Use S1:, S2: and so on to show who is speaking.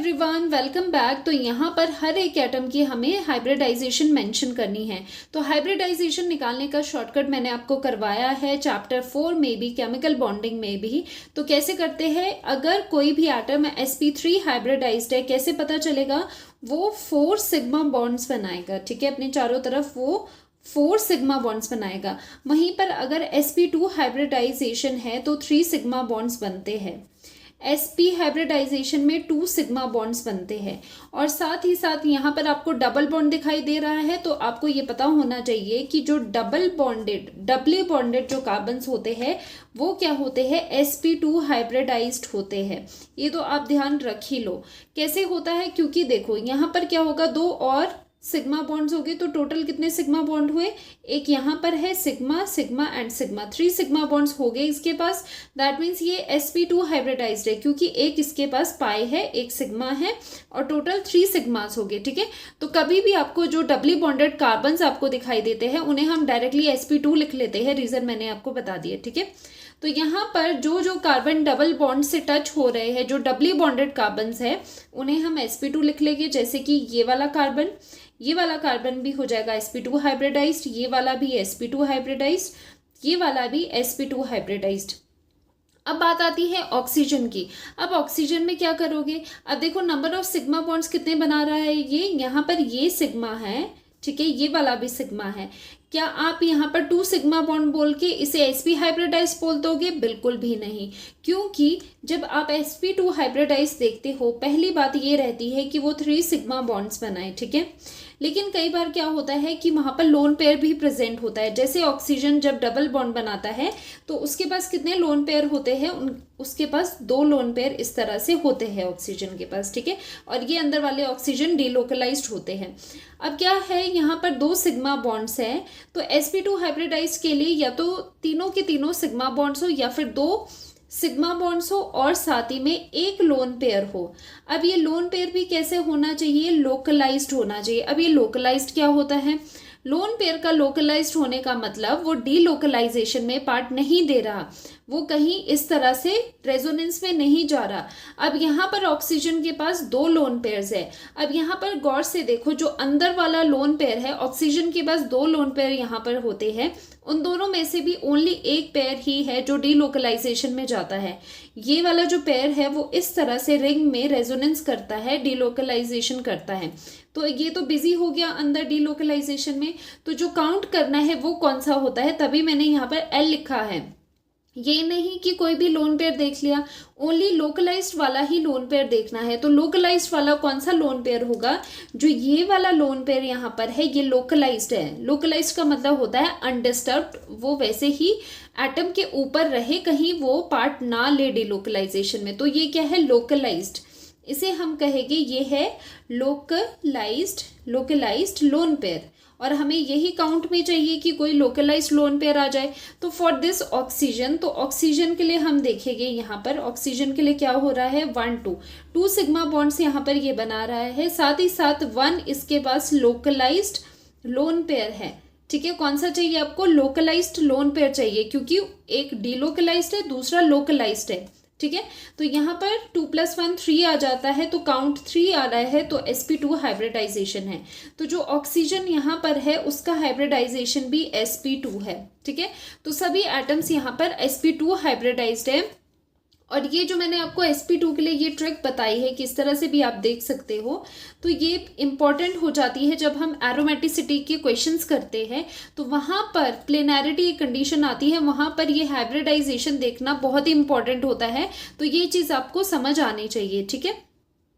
S1: Everyone, welcome back. तो यहाँ पर हर एक एटम की हमें हाइब्रिडाइजेशन मेंशन करनी है। तो हाइब्रिडाइजेशन निकालने का शॉर्टकट मैंने आपको करवाया है चैप्टर 4 में भी, केमिकल बॉन्डिंग में भी। तो कैसे करते हैं, अगर कोई भी एटम sp3 हाइब्रिडाइज्ड है, कैसे पता चलेगा? वो 4 सिग्मा बॉन्ड्स बनाएगा। ठीक है, अपने चारों तरफ वो 4 सिग्मा बॉन्ड्स बनाएगा। वहीं पर अगर sp2 हाइब्रिडाइजेशन है तो 3 सिग्मा बॉन्ड्स बनते हैं। sp हाइब्रिडाइजेशन में 2 सिग्मा बॉन्ड्स बनते हैं। और साथ ही साथ यहाँ पर आपको डबल बॉन्ड दिखाई दे रहा है, तो आपको ये पता होना चाहिए कि जो डबली बॉन्डेड जो कार्बन्स होते हैं वो क्या होते हैं? sp2 हाइब्रिडाइज्ड होते हैं। ये तो आप ध्यान रख ही लो कैसे होता है, क्योंकि देखो यहाँ पर क्या होगा, 2 और सिग्मा बॉन्ड्स हो गए, तो टोटल कितने सिग्मा बॉन्ड हुए? एक यहाँ पर है sigma, sigma and sigma, 3 sigma bonds हो गए इसके पास। दैट मीन्स ये sp2 हाइब्रिडाइज्ड है, क्योंकि एक इसके पास पाई है, एक सिग्मा है, और टोटल 3 सिग्मास हो गए। ठीक है, तो कभी भी आपको जो डबली बॉन्डेड कार्बन्स आपको दिखाई देते हैं उन्हें हम डायरेक्टली sp2 लिख लेते हैं। रीजन मैंने आपको बता दिया। ठीक है, तो यहाँ पर जो जो कार्बन डबल बॉन्ड से टच हो रहे हैं, जो डबली बॉन्डेड कार्बन्स है, उन्हें हम sp2 लिख लेंगे। जैसे कि ये वाला कार्बन भी हो जाएगा sp2 हाइब्रिडाइज्ड, ये वाला भी sp2 हाइब्रिडाइज्ड, ये वाला भी sp2 हाइब्रिडाइज्ड। अब बात आती है ऑक्सीजन की। अब ऑक्सीजन में क्या करोगे? अब देखो नंबर ऑफ सिग्मा बॉन्ड्स कितने बना रहा है ये। यहाँ पर ये सिग्मा है, ठीक है, ये वाला भी सिग्मा है। क्या आप यहाँ पर 2 सिग्मा बॉन्ड बोल के इसे sp हाइब्रिडाइज बोल दोगे? बिल्कुल भी नहीं, क्योंकि जब आप sp2 हाइब्रिडाइज देखते हो, पहली बात ये रहती है कि वो 3 सिग्मा बॉन्ड्स बनाए। ठीक है, लेकिन कई बार क्या होता है कि वहां पर लोन पेयर भी प्रेजेंट होता है। जैसे ऑक्सीजन जब डबल बॉन्ड बनाता है तो उसके पास कितने लोन पेयर होते हैं? उसके पास 2 लोन पेयर इस तरह से होते हैं ऑक्सीजन के पास। ठीक है, और ये अंदर वाले ऑक्सीजन डिलोकलाइज्ड होते हैं। अब क्या है, यहाँ पर 2 सिग्मा बॉन्ड्स हैं, तो sp2 हाइब्रिडाइज के लिए या तो तीनों के तीनों सिग्मा बॉन्ड्स हो, या फिर 2 सिग्मा बॉन्ड्स हो और साथ ही में एक लोन पेयर हो। अब ये लोन पेयर भी कैसे होना चाहिए? लोकलाइज्ड होना चाहिए। अब ये लोकलाइज्ड क्या होता है? लोन पेयर का लोकलाइज्ड होने का मतलब वो डीलोकलाइजेशन में पार्ट नहीं दे रहा, वो कहीं इस तरह से रेजोनेंस में नहीं जा रहा। अब यहाँ पर ऑक्सीजन के पास 2 लोन पेयर्स है। अब यहाँ पर गौर से देखो, जो अंदर वाला लोन पेयर है, ऑक्सीजन के पास 2 लोन पेयर यहाँ पर होते हैं, उन दोनों में से भी ओनली एक पेयर ही है जो डीलोकलाइजेशन में जाता है। ये वाला जो पेयर है वो इस तरह से रिंग में रेजोनेंस करता है, डीलोकलाइजेशन करता है। तो ये तो बिजी हो गया अंदर डीलोकलाइजेशन में। तो जो काउंट करना है वो कौन सा होता है, तभी मैंने यहाँ पर L लिखा है। ये नहीं कि कोई भी लोन पेयर देख लिया, ओनली लोकलाइज्ड वाला ही लोन पेयर देखना है। तो लोकलाइज्ड वाला कौन सा लोन पेयर होगा? जो ये वाला लोन पेयर यहाँ पर है, ये लोकलाइज्ड है। लोकलाइज्ड का मतलब होता है अनडिस्टर्ब्ड, वो वैसे ही एटम के ऊपर रहे, कहीं वो पार्ट ना ले डिलोकलाइजेशन में। तो ये क्या है? लोकलाइज्ड। इसे हम कहेंगे ये है लोकलाइज्ड लोन पेयर। और हमें यही काउंट में चाहिए कि कोई लोकलाइज्ड लोन पेयर आ जाए। तो फॉर दिस ऑक्सीजन, तो ऑक्सीजन के लिए हम देखेंगे यहाँ पर ऑक्सीजन के लिए क्या हो रहा है, 2 सिग्मा बॉन्ड्स यहाँ पर ये बना रहा है। साथ ही साथ 1 इसके पास लोकलाइज्ड लोन पेयर है। ठीक है, कौन सा चाहिए आपको? लोकलाइज्ड लोन पेयर चाहिए, क्योंकि एक डीलोकलाइज्ड है, दूसरा लोकलाइज्ड है। ठीक है, तो यहाँ पर 2 + 1 3 आ जाता है, तो काउंट 3 आ रहा है, तो sp2 हाइब्रिडाइजेशन है। तो जो ऑक्सीजन यहाँ पर है उसका हाइब्रिडाइजेशन भी sp2 है। ठीक है, तो सभी एटम्स यहाँ पर sp2 हाइब्रिडाइज्ड है। और ये जो मैंने आपको sp2 के लिए ये ट्रिक बताई है, किस तरह से भी आप देख सकते हो, तो ये इंपॉर्टेंट हो जाती है जब हम एरोमेटिसिटी के क्वेश्चंस करते हैं। तो वहाँ पर प्लेनैरिटी कंडीशन आती है, वहाँ पर ये हाइब्रिडाइजेशन देखना बहुत ही इंपॉर्टेंट होता है। तो ये चीज़ आपको समझ आनी चाहिए। ठीक है।